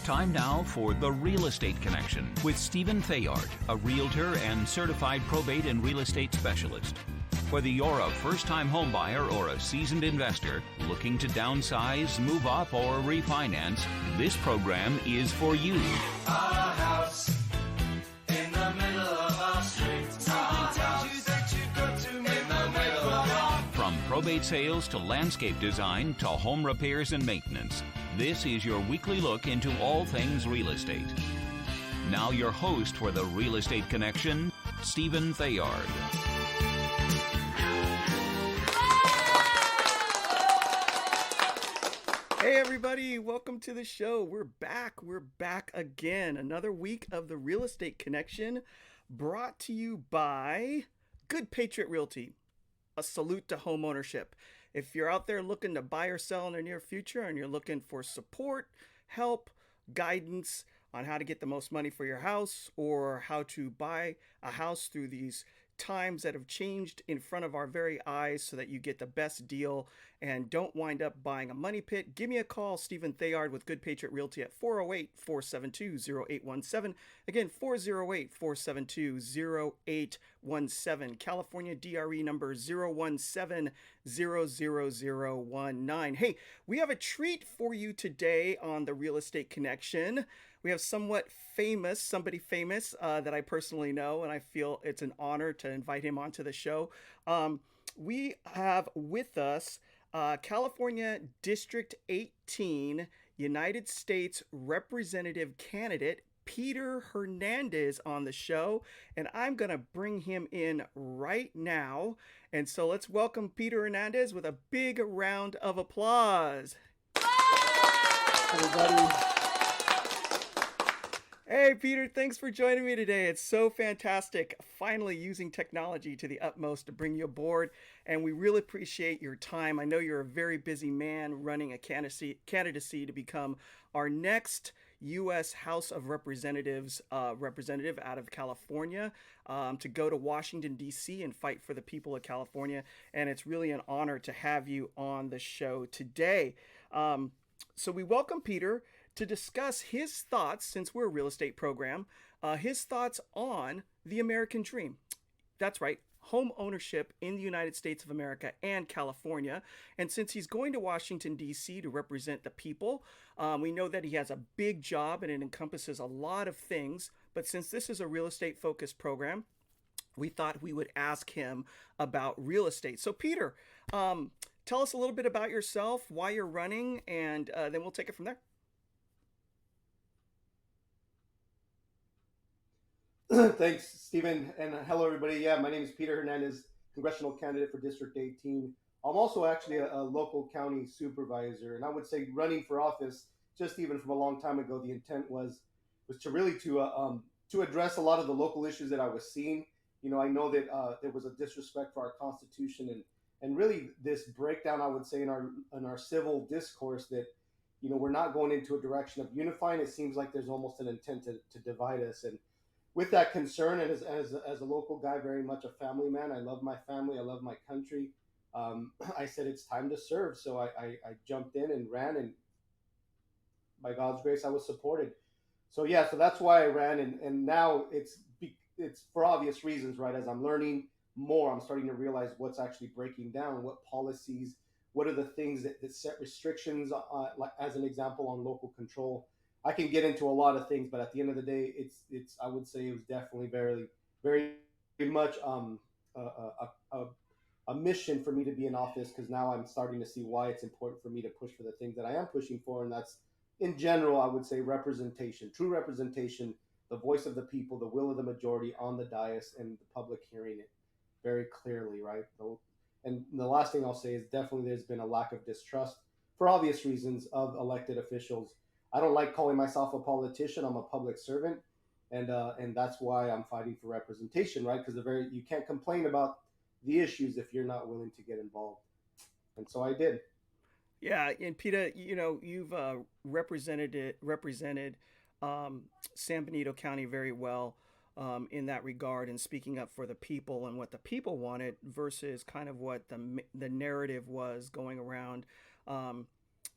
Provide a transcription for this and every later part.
Time now for The Real Estate Connection with Stephen Theard, a realtor and certified probate and real estate specialist. Whether you're a first-time homebuyer or a seasoned investor looking to downsize, move up, or refinance, this program is for you. Our house in the middle of our street. From probate sales to landscape design to home repairs and maintenance, this is your weekly look into all things real estate. Now your host for The Real Estate Connection, Stephen Theard. Hey everybody, welcome to the show. We're back again. Another week of The Real Estate Connection brought to you by Good Patriot Realty. A salute to home ownership. If you're out there looking to buy or sell in the near future and you're looking for support, help, guidance on how to get the most money for your house or how to buy a house through these times that have changed in front of our very eyes so that you get the best deal and don't wind up buying a money pit, give me a call, Stephen Theard with Good Patriot Realty at 408-472-0817. Again, 408-472-0817. California DRE number 0170019. Hey, we have a treat for you today on The Real Estate Connection. We have somebody famous that I personally know, and I feel it's an honor to invite him onto the show. We have with us California District 18 United States Representative candidate Peter Hernandez on the show, and I'm going to bring him in right now. And so let's welcome Peter Hernandez with a big round of applause. Everybody. Hey, Peter, thanks for joining me today. It's so fantastic finally using technology to the utmost to bring you aboard, and we really appreciate your time. I know you're a very busy man running a candidacy to become our next U.S. House of Representatives representative out of California, to go to Washington, D.C. and fight for the people of California, and it's really an honor to have you on the show today. So we welcome Peter to discuss his thoughts, since we're a real estate program, his thoughts on the American dream. That's right, home ownership in the United States of America and California. And since he's going to Washington, D.C. to represent the people, we know that he has a big job and it encompasses a lot of things. But since this is a real estate focused program, we thought we would ask him about real estate. So Peter, tell us a little bit about yourself, why you're running, and then we'll take it from there. Thanks, Stephen, and hello, everybody. Yeah, my name is Peter Hernandez, congressional candidate for District 18. I'm also actually a local county supervisor, and I would say running for office, just even from a long time ago, the intent was to really to address a lot of the local issues that I was seeing. You know, I know that there was a disrespect for our Constitution and really this breakdown, I would say, in our civil discourse that, you know, we're not going into a direction of unifying. It seems like there's almost an intent to divide us. And with that concern, and as a local guy, very much a family man, I love my family, I love my country. I said it's time to serve, so I jumped in and ran, and by God's grace, I was supported. So yeah, so that's why I ran, and now it's for obvious reasons, right? As I'm learning more, I'm starting to realize what's actually breaking down, what policies, what are the things that set restrictions, like as an example on local control. I can get into a lot of things, but at the end of the day, it's I would say it was definitely very, very much a mission for me to be in office, because now I'm starting to see why it's important for me to push for the things that I am pushing for, and that's, in general, I would say representation, true representation, the voice of the people, the will of the majority on the dais, and the public hearing it very clearly, right? And the last thing I'll say is definitely there's been a lack of distrust, for obvious reasons, of elected officials. I don't like calling myself a politician. I'm a public servant, and that's why I'm fighting for representation, right? Because you can't complain about the issues if you're not willing to get involved, and so I did. Yeah, and Peter, you know, you've represented San Benito County very well in that regard, and speaking up for the people and what the people wanted versus kind of what the narrative was going around,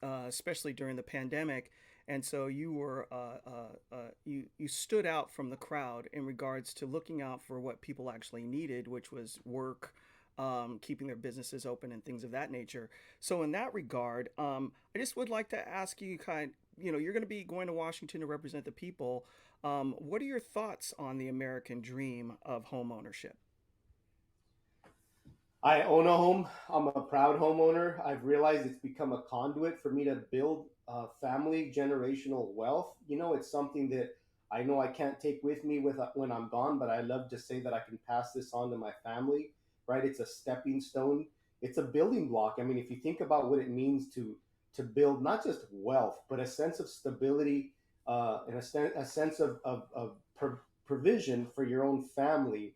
especially during the pandemic. and so you were you stood out from the crowd in regards to looking out for what people actually needed, which was work, keeping their businesses open, and things of that nature. So in that regard, I just would like to ask you, you're going to be going to Washington to represent the people. What are your thoughts on the American dream of home ownership? I own a home. I'm a proud homeowner. I've realized it's become a conduit for me to build family generational wealth. It's something that I know I can't take with me when I'm gone, but I love to say that I can pass this on to my family, right? It's a stepping stone. It's a building block. I mean, if you think about what it means to build not just wealth, but a sense of stability and a sense of provision for your own family,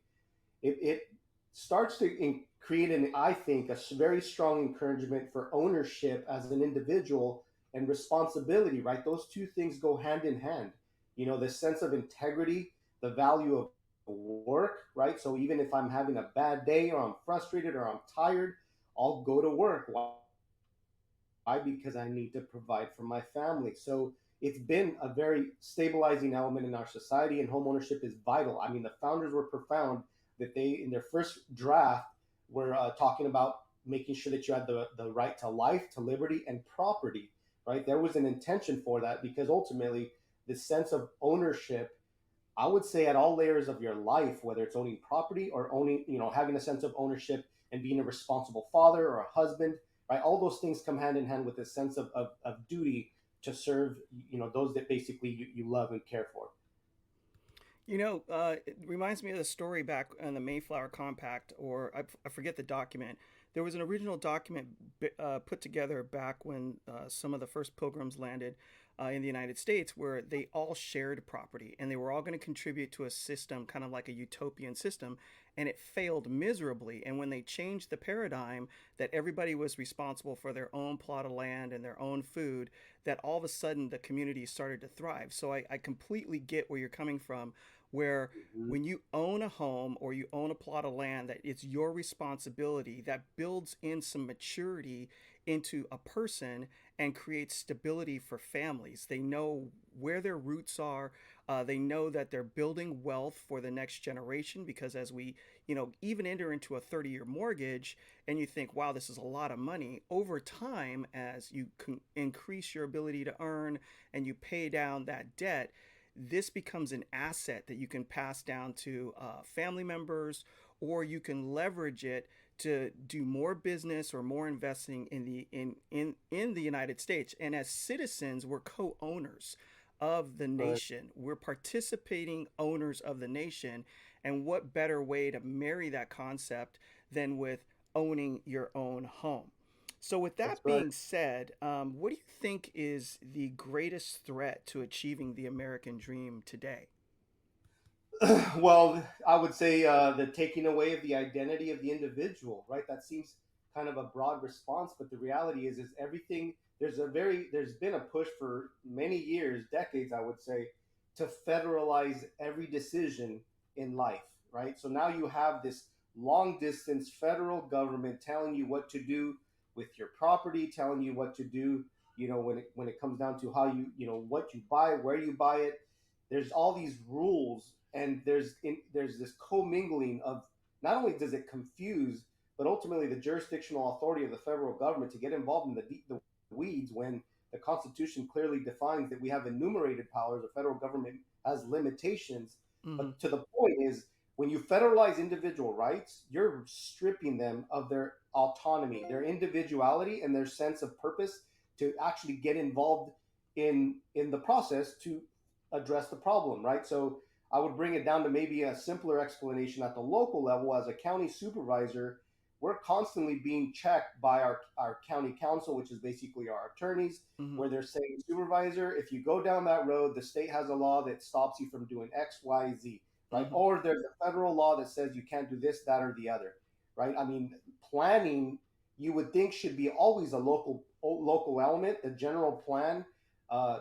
it starts to create I think, very strong encouragement for ownership as an individual and responsibility, right? Those two things go hand in hand. The sense of integrity, the value of work, right? So even if I'm having a bad day or I'm frustrated or I'm tired, I'll go to work. Why? Because I need to provide for my family. So it's been a very stabilizing element in our society, and homeownership is vital. I mean, the founders were profound that they, in their first draft, were talking about making sure that you had the right to life, to liberty, and property, right? There was an intention for that because ultimately, the sense of ownership, I would say, at all layers of your life, whether it's owning property or owning, having a sense of ownership and being a responsible father or a husband, right? All those things come hand in hand with a sense of duty to serve, those that basically you love and care for. It reminds me of the story back on the Mayflower Compact, or I forget the document. There was an original document put together back when some of the first pilgrims landed in the United States, where they all shared property and they were all going to contribute to a system, kind of like a utopian system, and it failed miserably. And when they changed the paradigm that everybody was responsible for their own plot of land and their own food, that all of a sudden the community started to thrive. So I completely get where you're coming from, where Mhm. when you own a home or you own a plot of land, that it's your responsibility, that builds in some maturity into a person and creates stability for families. They know where their roots are. They know that they're building wealth for the next generation, because as we, even enter into a 30-year mortgage and you think, wow, this is a lot of money, over time, as you can increase your ability to earn and you pay down that debt, this becomes an asset that you can pass down to family members, or you can leverage it to do more business or more investing in the United States. And as citizens, we're co-owners of the Right. nation. We're participating owners of the nation. And what better way to marry that concept than with owning your own home? So, with That's that right. being said, what do you think is the greatest threat to achieving the American dream today? Well, I would say the taking away of the identity of the individual, right? That seems kind of a broad response, but the reality is everything. There's been a push for many years, decades, I would say, to federalize every decision in life, right? So now you have this long distance federal government telling you what to do with your property, telling you what to do, when it comes down to how what you buy, where you buy it. There's all these rules, and there's this commingling of, not only does it confuse, but ultimately the jurisdictional authority of the federal government to get involved in the weeds, when the Constitution clearly defines that we have enumerated powers. The federal government has limitations. Hmm. But to the point is, when you federalize individual rights, you're stripping them of their autonomy, their individuality, and their sense of purpose to actually get involved in the process to address the problem, right? So I would bring it down to maybe a simpler explanation at the local level. As a county supervisor, we're constantly being checked by our county council, which is basically our attorneys, Hmm. where they're saying, supervisor, if you go down that road, the state has a law that stops you from doing X, Y, Z, right? Hmm. Or there's a federal law that says you can't do this, that, or the other, right? I mean, planning, you would think, should be always a local element. The general plan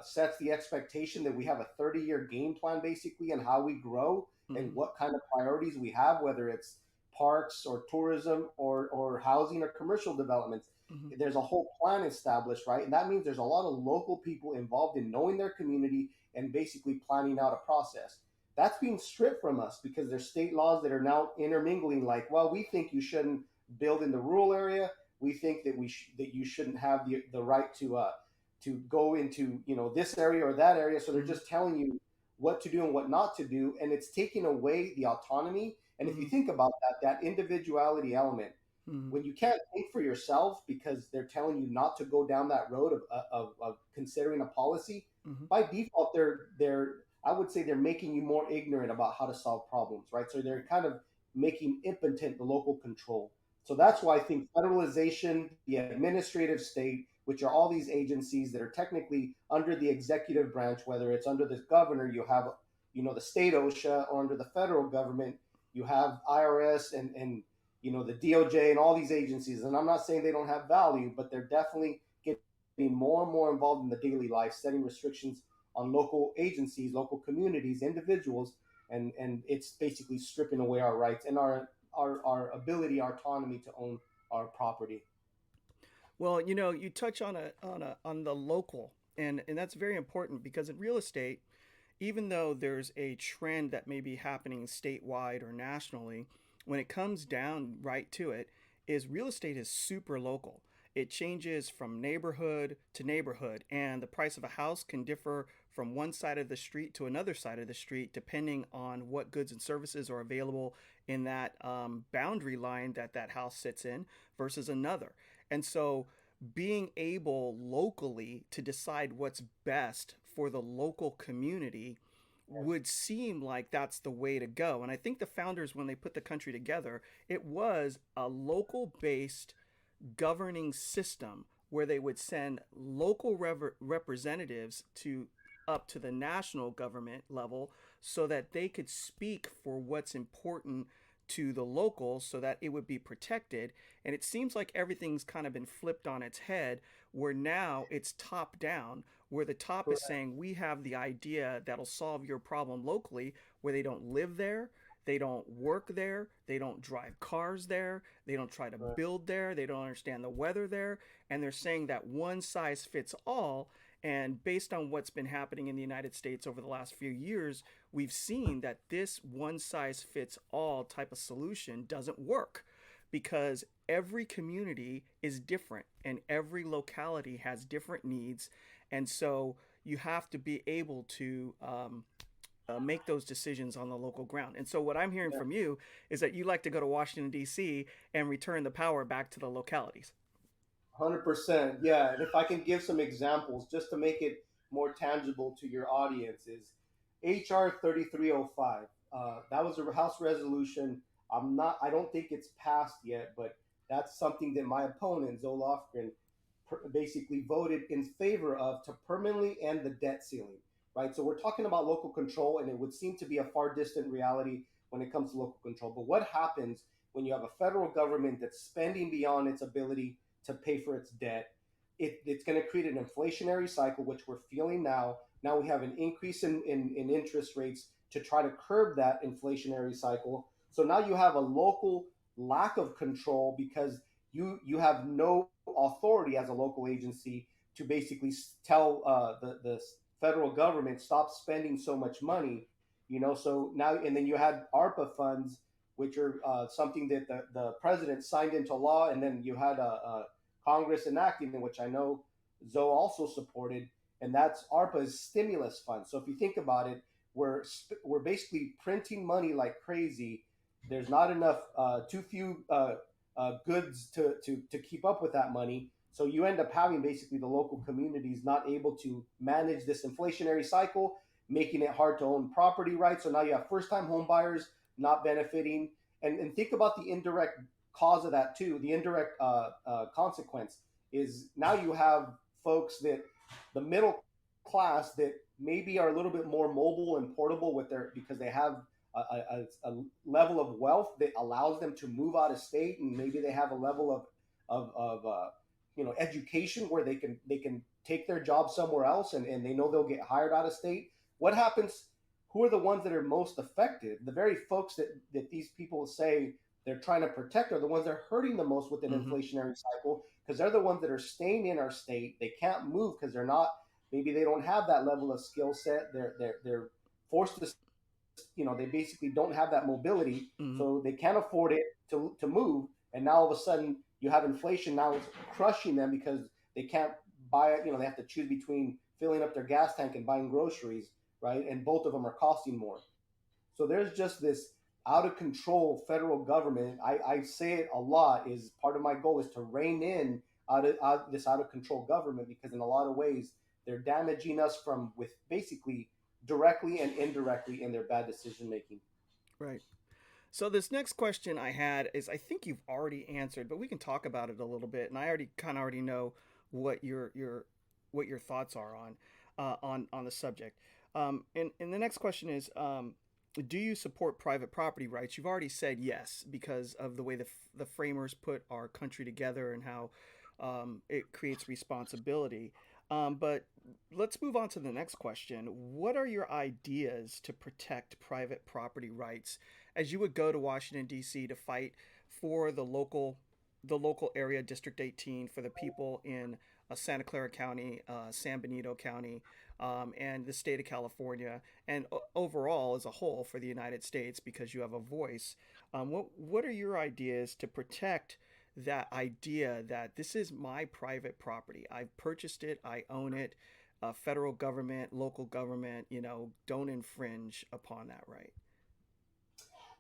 sets the expectation that we have a 30-year game plan basically, and how we grow and Hmm. what kind of priorities we have, whether it's parks or tourism or housing or commercial developments. Mhm. There's a whole plan established, right? And that means there's a lot of local people involved in knowing their community and basically planning out a process. That's being stripped from us because there's state laws that are now intermingling. Like, well, we think you shouldn't build in the rural area. We think that that you shouldn't have the right to go into this area or that area. So they're Mhm. just telling you what to do and what not to do, and it's taking away the autonomy. And if you Mhm. think about that individuality element, Mhm. when you can't think for yourself because they're telling you not to go down that road of considering a policy, Mhm. by default they're I would say they're making you more ignorant about how to solve problems, right? So they're Right. kind of making impotent the local control. So Right. that's why I think federalization, the administrative state, which are all these agencies that are technically under the executive branch, whether it's under the governor, you have the state OSHA, or under the federal government, you have IRS and the DOJ and all these agencies. And I'm not saying they don't have value, but they're definitely getting more and more involved in the daily life, setting restrictions on local agencies, local communities, individuals, and it's basically stripping away our rights and our ability, our autonomy to own our property. Well, you touch on the local, and that's very important because in real estate, even though there's a trend that may be happening statewide or nationally, when it comes down right to it, is real estate is super local. It changes from neighborhood to neighborhood, and the price of a house can differ from one side of the street to another side of the street, depending on what goods and services are available in that boundary line that house sits in versus another. And so, being able locally to decide what's best for the local community would seem like that's the way to go. And I think the founders, when they put the country together, it was a local based governing system where they would send local representatives to up to the national government level so that they could speak for what's important to the locals so that it would be protected. And it seems like everything's kind of been flipped on its head where now it's top down, where the top is saying we have the idea that'll solve your problem locally, where they don't live there, they don't work there, they don't drive cars there, they don't try to Right. build there, they don't understand the weather there, and they're saying that one size fits all. And based on what's been happening in the United States over the last few years, we've seen that this one size fits all type of solution doesn't work because every community is different and every locality has different needs. And so you have to be able to make those decisions on the local ground. And so what I'm hearing Yeah. from you is that you like to go to Washington, D.C. and return the power back to the localities. 100%. Yeah. And if I can give some examples just to make it more tangible to your audience, is HR 3305. That was a House resolution. I don't think it's passed yet, but that's something that my opponent, Zoe Lofgren, basically voted in favor of to permanently end the debt ceiling, right? So we're talking about local control, and it would seem to be a far distant reality when it comes to local control. But what happens when you have a federal government that's spending beyond its ability to pay for its debt? It's going to create an inflationary cycle, which we're feeling now. Now we have an increase in interest rates to try to curb that inflationary cycle. So now you have a local lack of control because you have no authority as a local agency to basically tell the federal government stop spending so much money. So now, and then you had ARPA funds, which are something that the president signed into law, and then you had a Congress enacting it, which I know Zoe also supported, and that's ARPA's stimulus fund. So if you think about it, we're basically printing money like crazy. There's not enough, too few goods to keep up with that money. So you end up having basically the local communities not able to manage this inflationary cycle, making it hard to own property, right? So now you have first-time home buyers not benefiting, and think about the indirect cause of that too. The indirect consequence is now you have folks that the middle class that maybe are a little bit more mobile and portable with their because they have a level of wealth that allows them to move out of state, and maybe they have a level of education where they can take their job somewhere else, and they know they'll get hired out of state. What happens? Who are the ones that are most affected? The very folks that these people say they're trying to protect are the ones that are hurting the most with an inflationary cycle, because they're the ones that are staying in our state. They can't move because they're not, maybe they don't have that level of skill set. They're forced to, they basically don't have that mobility, Mm-hmm. so they can't afford it to move. And now all of a sudden you have inflation now it's crushing them because they can't buy it. They have to choose between filling up their gas tank and buying groceries, right? And both of them are costing more. So there's just this out of control federal government. I say it a lot, is part of my goal is to rein in this out of control government, because in a lot of ways they're damaging us from with basically directly and indirectly in their bad decision making. Right. So this next question I had is, I think you've already answered, but we can talk about it a little bit. And I already know what your thoughts are on the subject. And the next question is, do you support private property rights? You've already said yes, because of the way the framers put our country together and how it creates responsibility. But let's move on to the next question. What are your ideas to protect private property rights as you would go to Washington, D.C. to fight for the local area, District 18, for the people in Santa Clara County, San Benito County, and the state of California, and overall as a whole for the United States, because you have a voice? What are your ideas to protect that idea that this is my private property? I've purchased it, I own it. Federal government, local government, don't infringe upon that right.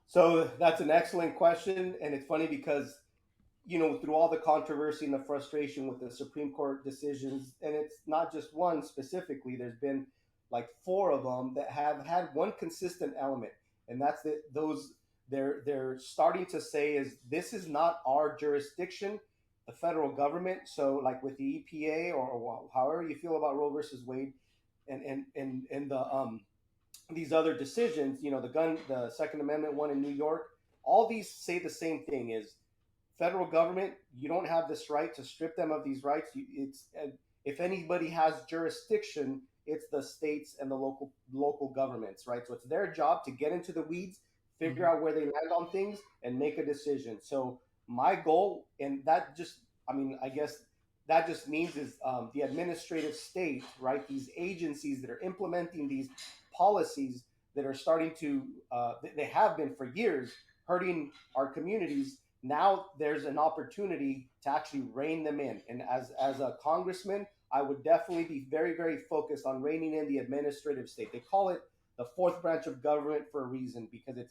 So that's an excellent question, and it's funny because through all the controversy and the frustration with the Supreme Court decisions, and it's not just one specifically, there's been like four of them that have had one consistent element, and that's that those they're starting to say is this is not our jurisdiction, the federal government. So like with the EPA or however you feel about Roe versus Wade, and the these other decisions, the Second Amendment one in New York, all these say the same thing: is federal government, you don't have this right to strip them of these rights. It's if anybody has jurisdiction, it's the states and the local governments, right? So it's their job to get into the weeds, figure Mm-hmm. out where they land on things, and make a decision. So my goal, and that just, I guess that just means is the administrative state, right? These agencies that are implementing these policies that are starting to, they have been for years hurting our communities. Now there's an opportunity to actually rein them in. And as a congressman, I would definitely be very, very focused on reining in the administrative state. They call it the fourth branch of government for a reason, because it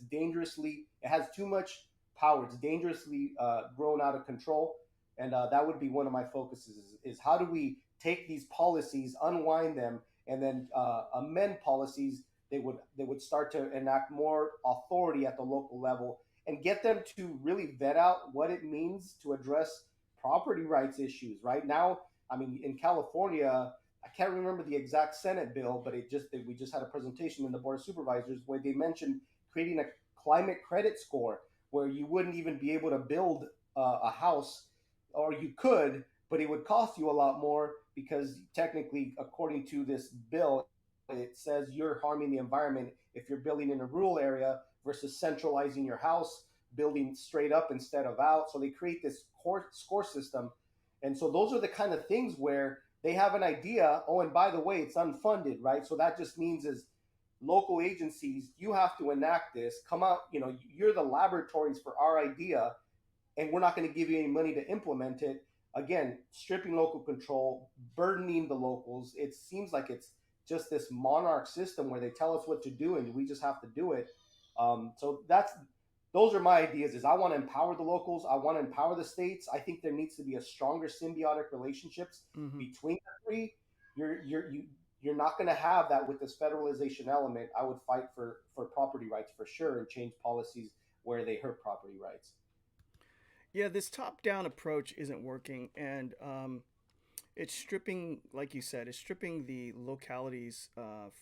has too much power. It's dangerously grown out of control. And that would be one of my focuses is how do we take these policies, unwind them, and then amend policies. They would start to enact more authority at the local level and get them to really vet out what it means to address property rights issues. Right now, in California, I can't remember the exact Senate bill, but we just had a presentation in the Board of Supervisors where they mentioned creating a climate credit score where you wouldn't even be able to build a house, or you could, but it would cost you a lot more because technically, according to this bill, it says you're harming the environment if you're building in a rural area versus centralizing your house, building straight up instead of out. So they create this score system. And so those are the kind of things where they have an idea. Oh, and by the way, it's unfunded, right? So that just means is local agencies, you have to enact this, come out, you're the laboratories for our idea, and we're not going to give you any money to implement it. Again, stripping local control, burdening the locals. It seems like it's just this monarch system where they tell us what to do and we just have to do it. So those are my ideas. Is I want to empower the locals. I want to empower the states. I think there needs to be a stronger symbiotic relationships Mm-hmm. between the three. You're not going to have that with this federalization element. I would fight for property rights for sure and change policies where they hurt property rights. Yeah, this top-down approach isn't working, and it's stripping, like you said, it's stripping the localities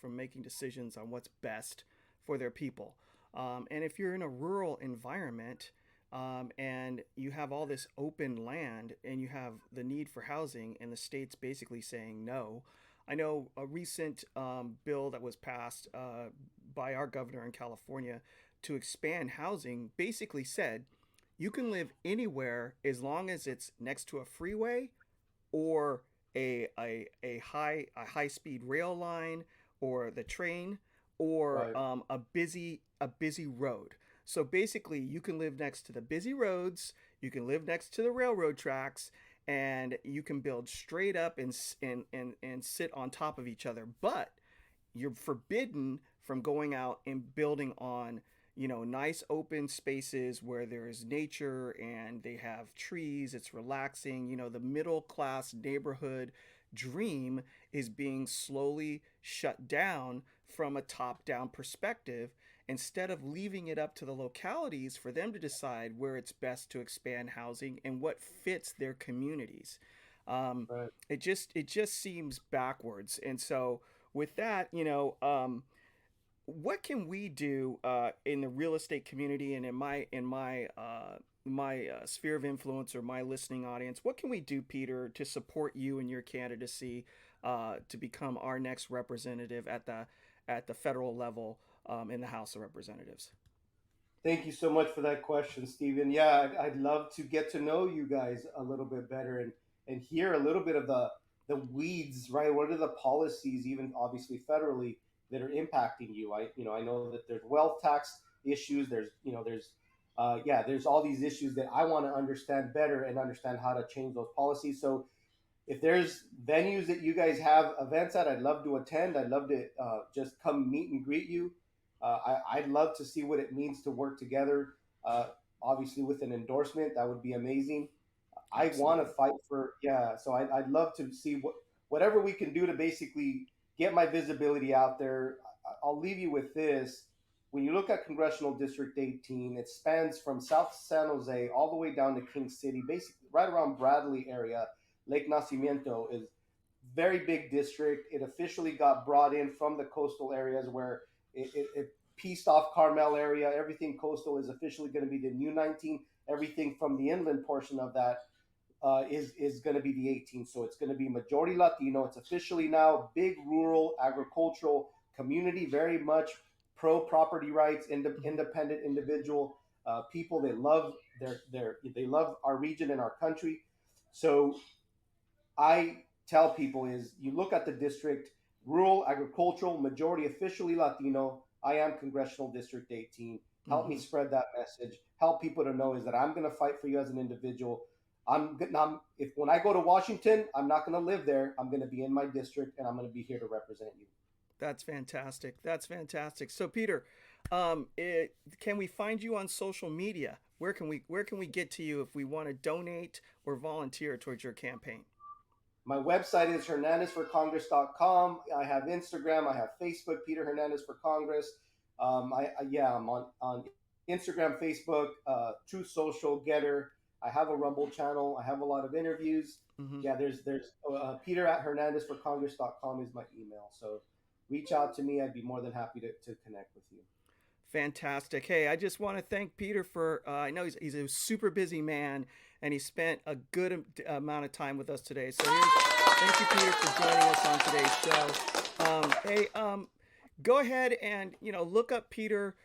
from making decisions on what's best for their people. And if you're in a rural environment, and you have all this open land and you have the need for housing, and the state's basically saying no. I know a recent bill that was passed by our governor in California to expand housing basically said you can live anywhere as long as it's next to a freeway or a high speed rail line or the train or Right. a busy road. So basically, you can live next to the busy roads, you can live next to the railroad tracks, and you can build straight up and sit on top of each other. But you're forbidden from going out and building on nice open spaces where there is nature and they have trees. It's relaxing. The middle class neighborhood dream is being slowly shut down from a top down perspective, instead of leaving it up to the localities for them to decide where it's best to expand housing and what fits their communities. Right. It just seems backwards. And so with that, what can we do in the real estate community and in my sphere of influence or my listening audience? What can we do, Peter, to support you in your candidacy to become our next representative at the federal level in the House of Representatives? Thank you so much for that question, Stephen. Yeah, I'd love to get to know you guys a little bit better and hear a little bit of the weeds, right? What are the policies, even obviously federally, that are impacting you? I know that there's wealth tax issues. There's all these issues that I want to understand better and understand how to change those policies. So if there's venues that you guys have events at, I'd love to attend. I'd love to just come meet and greet you. I'd love to see what it means to work together. Obviously, with an endorsement, that would be amazing. I want to fight for, yeah. So I'd love to see whatever we can do to basically get my visibility out there. I'll leave you with this. When you look at Congressional District 18, it spans from South San Jose all the way down to King City, basically right around Bradley area. Lake Nacimiento is very big district. It officially got brought in from the coastal areas where it pieced off Carmel area. Everything coastal is officially going to be the new 19. Everything from the inland portion of that is going to be the 18. So it's going to be majority Latino. It's officially now big rural agricultural community, very much pro property rights, independent individual people. They love they love our region and our country. So I tell people is you look at the district, rural, agricultural, majority officially Latino. I am Congressional District 18. Help me spread that message. Help people to know is that I'm going to fight for you as an individual. If when I go to Washington, I'm not going to live there. I'm going to be in my district, and I'm going to be here to represent you. That's fantastic. That's fantastic. So, Peter, can we find you on social media? Where can we get to you if we want to donate or volunteer towards your campaign? My website is hernandezforcongress.com. I have Instagram. I have Facebook, Peter Hernandez for Congress. I'm on Instagram, Facebook, Truth Social, Getter. I have a Rumble channel. I have a lot of interviews. Yeah, there's Peter at hernandezforcongress.com is my email. So reach out to me. I'd be more than happy to connect with you. Fantastic. Hey, I just want to thank Peter for, I know he's a super busy man, and he spent a good amount of time with us today. So thank you, Peter, for joining us on today's show. Go ahead and, look up Peter,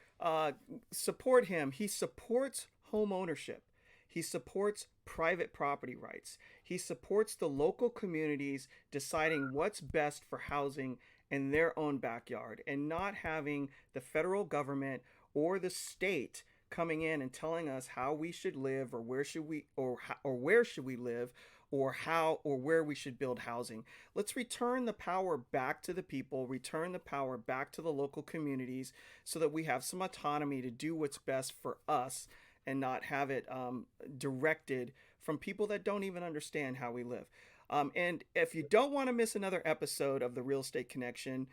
support him. He supports home ownership. He supports private property rights. He supports the local communities deciding what's best for housing in their own backyard, and not having the federal government or the state coming in and telling us how we should live, or where should we live, or how or where we should build housing. Let's return the power back to the people, return the power back to the local communities, so that we have some autonomy to do what's best for us and not have it directed from people that don't even understand how we live. And if you don't want to miss another episode of The Real Estate Connection,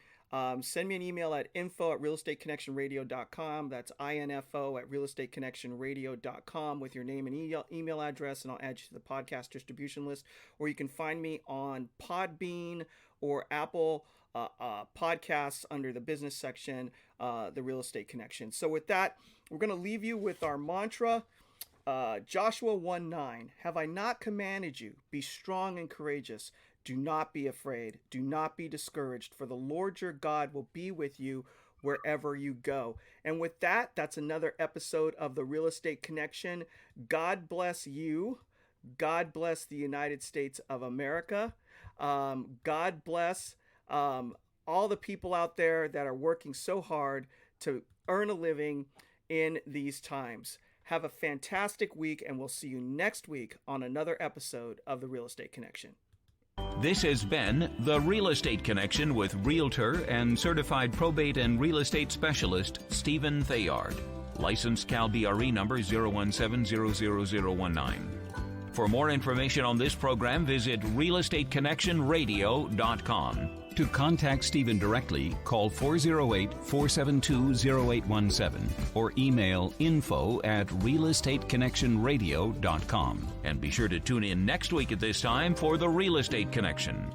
send me an email at info@realestateconnectionradio.com. That's info@realestateconnectionradio.com with your name and email address, and I'll add you to the podcast distribution list. Or you can find me on Podbean or Apple podcasts under the business section, The Real Estate Connection. So with that, we're going to leave you with our mantra. Joshua 1:9, have I not commanded you? Be strong and courageous. Do not be afraid. Do not be discouraged, for the Lord your God will be with you wherever you go. And with that, that's another episode of the Real Estate Connection. God bless you. God bless the United States of America. God bless all the people out there that are working so hard to earn a living in these times. Have a fantastic week, and we'll see you next week on another episode of the Real Estate Connection. This has been The Real Estate Connection with Realtor and Certified Probate and Real Estate Specialist Stephen Theard. Licensed Cal BRE number 0170019. For more information on this program, visit realestateconnectionradio.com. To contact Stephen directly, call 408-472-0817 or email info@realestateconnectionradio.com. And be sure to tune in next week at this time for The Real Estate Connection.